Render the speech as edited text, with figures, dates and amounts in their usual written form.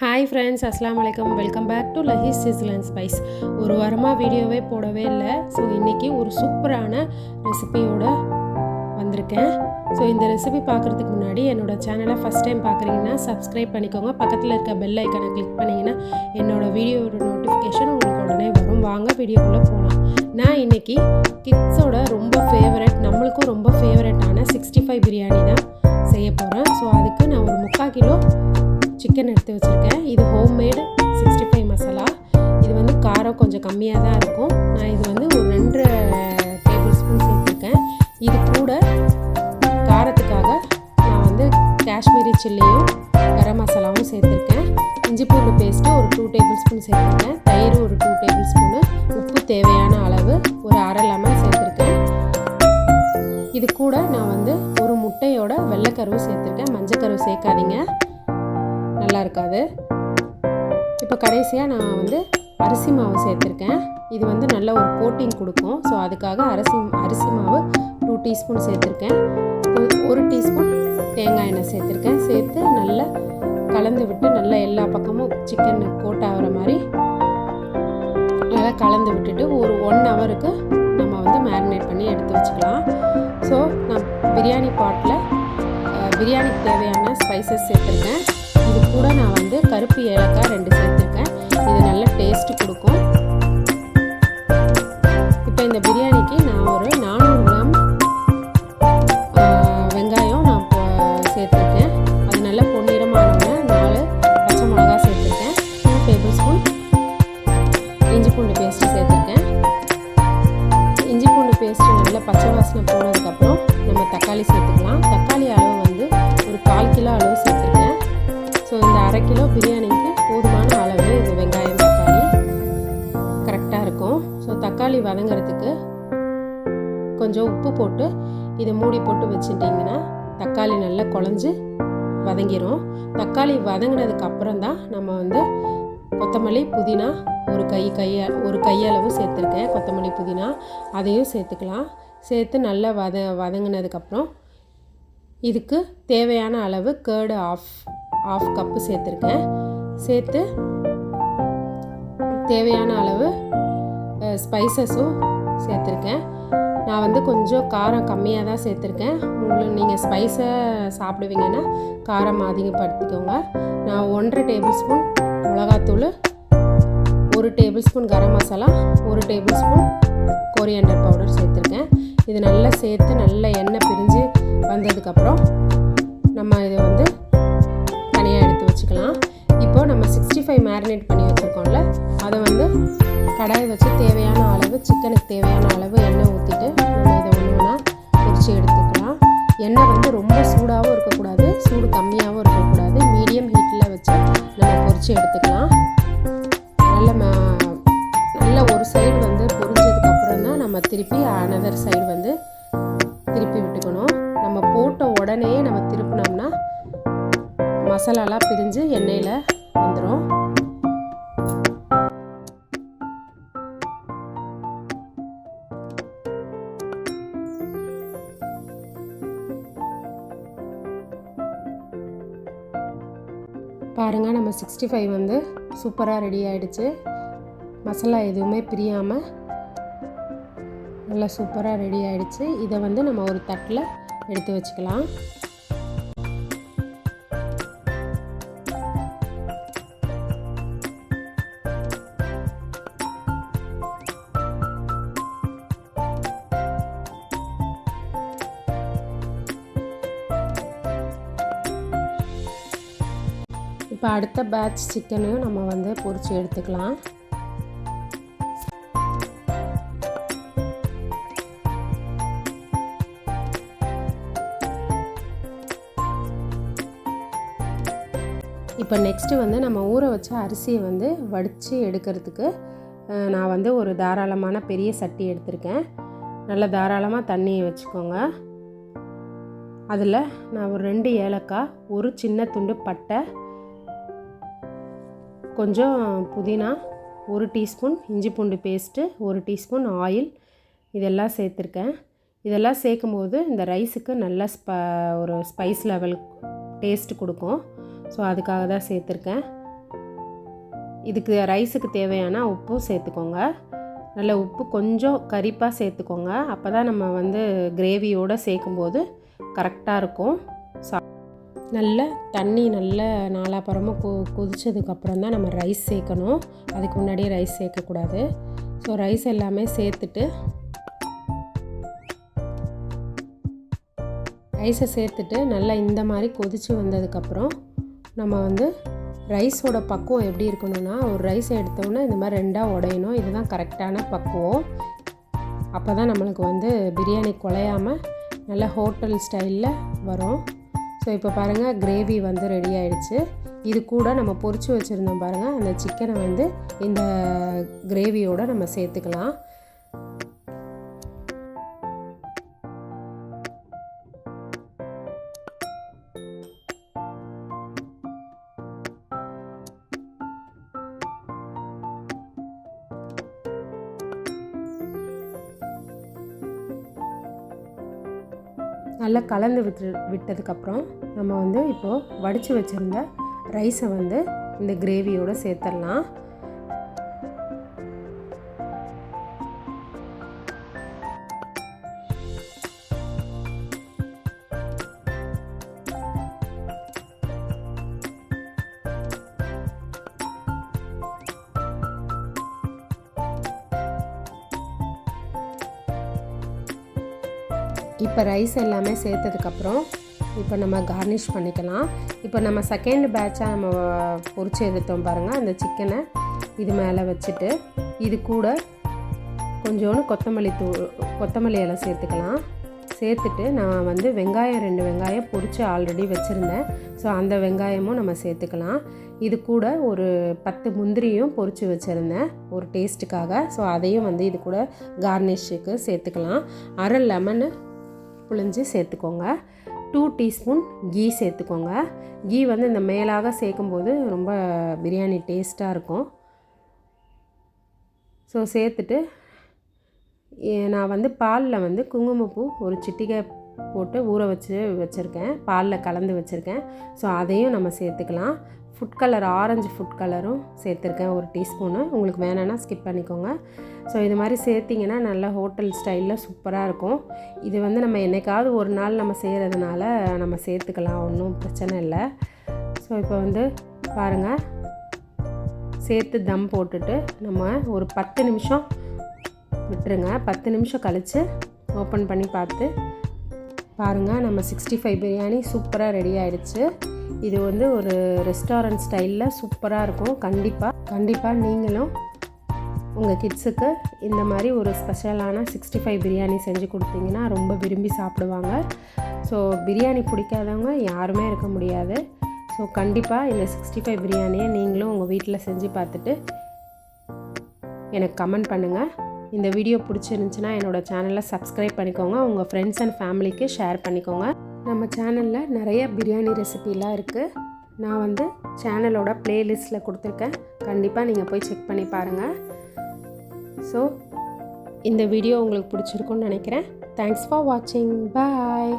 Hi friends, அஸ்ஸலாமு அலைக்கும். Welcome back to Lahee's sizzle and spice. ஒரு வாரமாக வீடியோவே போடவே இல்லை. ஸோ இன்றைக்கி ஒரு சூப்பரான ரெசிபியோட வந்திருக்கேன். ஸோ இந்த ரெசிபி பார்க்குறதுக்கு முன்னாடி என்னோடய சேனலை ஃபஸ்ட் டைம் பார்க்குறீங்கன்னா சப்ஸ்கிரைப் பண்ணிக்கோங்க. பக்கத்தில் இருக்க பெல் ஐக்கானை கிளிக் பண்ணிங்கன்னா என்னோடய வீடியோட நோட்டிஃபிகேஷன் உங்களுக்கு உடனே வரும். வாங்க வீடியோக்குள்ளே போகலாம். நான் இன்றைக்கி கிட்ஸோட ரொம்ப ஃபேவரட், நம்மளுக்கும் ரொம்ப ஃபேவரட்டான 65 பிரியாணி தான் செய்ய போகிறேன். ஸோ அதுக்கு நான் ஒரு 3/4 கிலோ சிக்கன் எடுத்து வச்சுருக்கேன். இது ஹோம்மேடு 65 மசாலா. இது வந்து காரம் கொஞ்சம் கம்மியாக தான் இருக்கும். நான் இது வந்து ஒரு 2 டேபிள் ஸ்பூன் சேர்த்துருக்கேன். இது கூட காரத்துக்காக நான் வந்து காஷ்மீரி சில்லியும் கரம் மசாலாவும் சேர்த்துருக்கேன். இஞ்சி பூண்டு பேஸ்ட்டு ஒரு 2 டேபிள் ஸ்பூன் சேர்த்துருக்கேன். தயிர் ஒரு 2 டேபிள் ஸ்பூனு, உப்பு தேவையான அளவு, ஒரு அரை லெமன் சேர்த்துருக்கேன். இது கூட நான் வந்து ஒரு முட்டையோட வெள்ளைக்கருவு சேர்த்துருக்கேன். மஞ்சக்கருவு சேர்க்காதீங்க, நல்லா இருக்காது. இப்போ கடைசியாக நான் வந்து அரிசி மாவு சேர்த்துருக்கேன். இது வந்து நல்ல ஒரு கோட்டிங் கொடுக்கும். ஸோ அதுக்காக அரிசி மாவு 2 டீஸ்பூன் சேர்த்துருக்கேன். 1 டீஸ்பூன் தேங்காய் எண்ணெய் சேர்த்துருக்கேன். சேர்த்து நல்லா கலந்து விட்டு நல்லா எல்லா பக்கமும் சிக்கன் கோட் ஆகிற மாதிரி நல்லா கலந்து விட்டுட்டு ஒரு 1 ஹவருக்கு நம்ம வந்து மேரினேட் பண்ணி எடுத்து வச்சுக்கலாம். ஸோ நான் பிரியாணி பாட்டில் பிரியாணிக்கு தேவையான ஸ்பைசஸ் சேர்த்துருக்கேன். இது கூட நான் வந்து கருப்பு ஏலக்காய் 2 சேர்த்துருக்கேன். இது நல்ல டேஸ்ட்டு கொடுக்கும். இப்போ இந்த பிரியாணிக்கு நான் ஒரு 400 கிராம் வெங்காயம் நான் சேர்த்துருக்கேன். அது நல்லா பொன்னிறமானோன்னு 4 பச்சை மிளகா சேர்த்துருக்கேன். 2 டேபிள் ஸ்பூன் இஞ்சி பூண்டு பேஸ்ட்டு சேர்த்துருக்கேன். இஞ்சி பூண்டு பேஸ்ட்டு நல்லா பச்சை வாசனை போனதுக்கப்புறம் நம்ம தக்காளி சேர்த்துக்கலாம். தக்காளி அளவு வந்து ஒரு 1/4 கிலோ அளவு சேர்த்துருக்கேன். ஸோ இந்த அரை கிலோ பிரியாணிக்கு போதுமான அளவு இது வெங்காயம் தக்காளி கரெக்டாக இருக்கும். ஸோ தக்காளி வதங்கிறதுக்கு கொஞ்சம் உப்பு போட்டு இதை மூடி போட்டு வச்சுட்டிங்கன்னா தக்காளி நல்லா குழஞ்சி வதங்கிடும். தக்காளி வதங்கினதுக்கு அப்புறம் தான் நம்ம வந்து கொத்தமல்லி புதினா ஒரு கையளவு சேர்த்துருக்கேன். கொத்தமல்லி புதினா அதையும் சேர்த்துக்கலாம். சேர்த்து நல்லா வதங்கினதுக்கப்புறம் இதுக்கு தேவையான அளவு கேர்டு ஆஃப் கப்பு சேர்த்துருக்கேன். சேர்த்து தேவையான அளவு ஸ்பைசஸும் சேர்த்துருக்கேன். நான் வந்து கொஞ்சம் காரம் கம்மியாக தான் சேர்த்துருக்கேன். உங்களுக்கு நீங்கள் ஸ்பைஸை சாப்பிடுவீங்கன்னா காரம் அதிகப்படுத்திக்கோங்க. நான் 1.5 டேபிள் ஸ்பூன் மிளகாத்தூள், 1 tablespoon garam masala, 1 tablespoon coriander powder சேர்த்துருக்கேன். இது நல்லா சேர்த்து நல்லா எண்ணெய் பிரிஞ்சு வந்ததுக்கப்புறம் நம்ம இதை வந்து தனியாக எடுத்து வச்சுக்கலாம். இப்போது நம்ம 65 மேரினேட் பண்ணி வச்சுருக்கோம்ல, அதை வந்து கடாய் வச்சு தேவையான அளவு சிக்கனுக்கு தேவையான அளவு எண்ணெய் ஊற்றிட்டு நம்ம இதை ஒன்று பொரிச்சு எடுத்துக்கலாம். எண்ணெய் வந்து ரொம்ப சூடாகவும் இருக்கக்கூடாது, சூடு கம்மியாகவும் இருக்கக்கூடாது. மீடியம் ஹீட்டில் வச்சு நம்ம பொரிச்சு எடுத்துக்கலாம். நல்ல ஒரு சைடு வந்து பொரிஞ்சதுக்கப்புறம் தான் நம்ம திருப்பி அனதர் சைடு வந்து திருப்பி விட்டுக்கணும். நம்ம போட்ட உடனே நம்ம திருப்பினோம்னா மசாலாலாம் பிரிஞ்சு எண்ணெயில் வந்துடும். பாருங்கள், நம்ம 65 வந்து சூப்பராக ரெடி ஆகிடுச்சு. மசாலா எதுவுமே பிரியாமல் நல்லா சூப்பராக ரெடி ஆகிடுச்சு. இதை வந்து நம்ம ஒரு தட்டில் எடுத்து வச்சுக்கலாம். இப்போ அடுத்த பேட்ச் சிக்கனையும் நம்ம வந்து பொரிச்சு எடுத்துக்கலாம். இப்போ நெக்ஸ்ட்டு வந்து நம்ம ஊற வச்ச அரிசியை வந்து வடித்து எடுக்கிறதுக்கு நான் வந்து ஒரு தாராளமான பெரிய சட்டி எடுத்திருக்கேன். நல்லா தாராளமாக தண்ணியை வச்சுக்கோங்க. அதில் நான் ஒரு 2 ஏலக்காய், ஒரு சின்ன துண்டு பட்டை, கொஞ்சம் புதினா, 1 டீஸ்பூன் இஞ்சி பூண்டு பேஸ்ட்டு, 1 டீஸ்பூன் ஆயில் இதெல்லாம் சேர்த்துருக்கேன். இதெல்லாம் சேர்க்கும்போது இந்த ரைஸுக்கு நல்லா ஒரு ஸ்பைஸ் லெவல் டேஸ்ட்டு கொடுக்கும். ஸோ அதுக்காக தான் சேர்த்துருக்கேன். இதுக்கு ரைஸுக்கு தேவையான உப்பும் சேர்த்துக்கோங்க. நல்ல உப்பு கொஞ்சம் கரிப்பாக சேர்த்துக்கோங்க. அப்போ தான் நம்ம வந்து கிரேவியோடு சேர்க்கும்போது கரெக்டாக இருக்கும். நல்ல தண்ணி நல்ல நாலாப்புறமாக கொதிச்சதுக்கப்புறம் தான் நம்ம ரைஸ் சேர்க்கணும். அதுக்கு முன்னாடியே ரைஸ் சேர்க்கக்கூடாது. ஸோ ரைஸ் எல்லாமே சேர்த்துட்டு ரைஸை சேர்த்துட்டு நல்லா இந்த மாதிரி கொதித்து வந்ததுக்கப்புறம் நம்ம வந்து ரைஸோட பக்குவம் எப்படி இருக்கணும்னா, ஒரு ரைஸை எடுத்தோன்னா இந்த மாதிரி 2ஆக உடையணும். இதுதான் கரெக்டான பக்குவம். அப்போ தான் நம்மளுக்கு வந்து பிரியாணி குலையாமல் நல்ல ஹோட்டல் ஸ்டைலில் வரும். ஸோ இப்போ பாருங்கள் கிரேவி வந்து ரெடி ஆகிடுச்சு. இது கூட நம்ம பொரிச்சு வச்சுருந்தோம் பாருங்கள், அந்த சிக்கனை வந்து இந்த கிரேவியோடு நம்ம சேர்த்துக்கலாம். நல்லா கலந்து விட்டதுக்கப்புறம் நம்ம வந்து இப்போது வடித்து வச்சுருந்த ரைஸை வந்து இந்த கிரேவியோடு சேர்த்துடலாம். இப்போ ரைஸ் எல்லாமே சேர்த்ததுக்கப்புறம் இப்போ நம்ம கார்னிஷ் பண்ணிக்கலாம். இப்போ நம்ம செகண்ட் பேட்சாக நம்ம பொரிச்சு எடுத்தோம் பாருங்கள், அந்த சிக்கனை இது மேலே வச்சுட்டு இது கூட கொஞ்சோண்டு கொத்தமல்லி இலை சேர்த்துக்கலாம். சேர்த்துட்டு நான் வந்து வெங்காயம் 2 வெங்காயம் பொரித்து ஆல்ரெடி வச்சுருந்தேன். ஸோ அந்த வெங்காயமும் நம்ம சேர்த்துக்கலாம். இது கூட ஒரு 10 முந்திரியும் பொரித்து வச்சுருந்தேன் ஒரு டேஸ்ட்டுக்காக. ஸோ அதையும் வந்து இது கூட கார்னிஷுக்கு சேர்த்துக்கலாம். அரை லெமனு புழிஞ்சு சேர்த்துக்கோங்க. 2 டீஸ்பூன் கீ சேர்த்துக்கோங்க. கீ வந்து இந்த மேலாக சேர்க்கும்போது ரொம்ப பிரியாணி டேஸ்ட்டாக இருக்கும். ஸோ சேர்த்துட்டு நான் வந்து பாலில் வந்து குங்குமப்பூ ஒரு சிட்டிகை போட்டு ஊற வச்சுருக்கேன், பாலில் கலந்து வச்சுருக்கேன். ஸோ அதையும் நம்ம சேர்த்துக்கலாம். ஃபுட் கலர் ஆரஞ்சு ஃபுட் கலரும் சேர்த்துருக்கேன் 1 டீஸ்பூனு. உங்களுக்கு வேணும்னா ஸ்கிப் பண்ணிக்கோங்க. ஸோ இது மாதிரி சேர்த்திங்கன்னா நல்லா ஹோட்டல் ஸ்டைலில் சூப்பராக இருக்கும். இது வந்து நம்ம என்றைக்காவது ஒரு நாள் நம்ம செய்கிறதுனால நம்ம சேர்த்துக்கலாம், ஒன்றும் பிரச்சனை இல்லை. ஸோ இப்போ வந்து பாருங்கள், சேர்த்து தம் போட்டுட்டு நம்ம ஒரு 10 நிமிஷம் விட்டுருங்க. 10 நிமிஷம் கழித்து ஓப்பன் பண்ணி பார்த்து பாருங்கள், நம்ம 65 பிரியாணி சூப்பராக ரெடி ஆகிடுச்சு. இது வந்து ஒரு ரெஸ்டாரண்ட் ஸ்டைலில் சூப்பராக இருக்கும். கண்டிப்பாக நீங்களும் உங்கள் கிட்ஸுக்கு இந்த மாதிரி ஒரு ஸ்பெஷலான 65 பிரியாணி செஞ்சு கொடுத்தீங்கன்னா ரொம்ப விரும்பி சாப்பிடுவாங்க. ஸோ பிரியாணி பிடிக்காதவங்க யாருமே இருக்க முடியாது. ஸோ கண்டிப்பாக இந்த 65 பிரியாணியை நீங்களும் உங்கள் வீட்டில் செஞ்சு பார்த்துட்டு எனக்கு கமெண்ட் பண்ணுங்கள். இந்த வீடியோ பிடிச்சிருந்துச்சுன்னா என்னோடய சேனலை சப்ஸ்கிரைப் பண்ணிக்கோங்க. உங்கள் ஃப்ரெண்ட்ஸ் அண்ட் ஃபேமிலிக்கு ஷேர் பண்ணிக்கோங்க. நம்ம சேனலில் நிறைய பிரியாணி ரெசிபிலாம் இருக்குது. நான் வந்து சேனலோட ப்ளேலிஸ்ட்டில் கொடுத்துருக்கேன். கண்டிப்பாக நீங்கள் போய் செக் பண்ணி பாருங்கள். ஸோ இந்த வீடியோ உங்களுக்கு பிடிச்சிருக்குன்னு நினைக்கிறேன். தேங்க்ஸ் ஃபார் வாட்சிங். பாய்.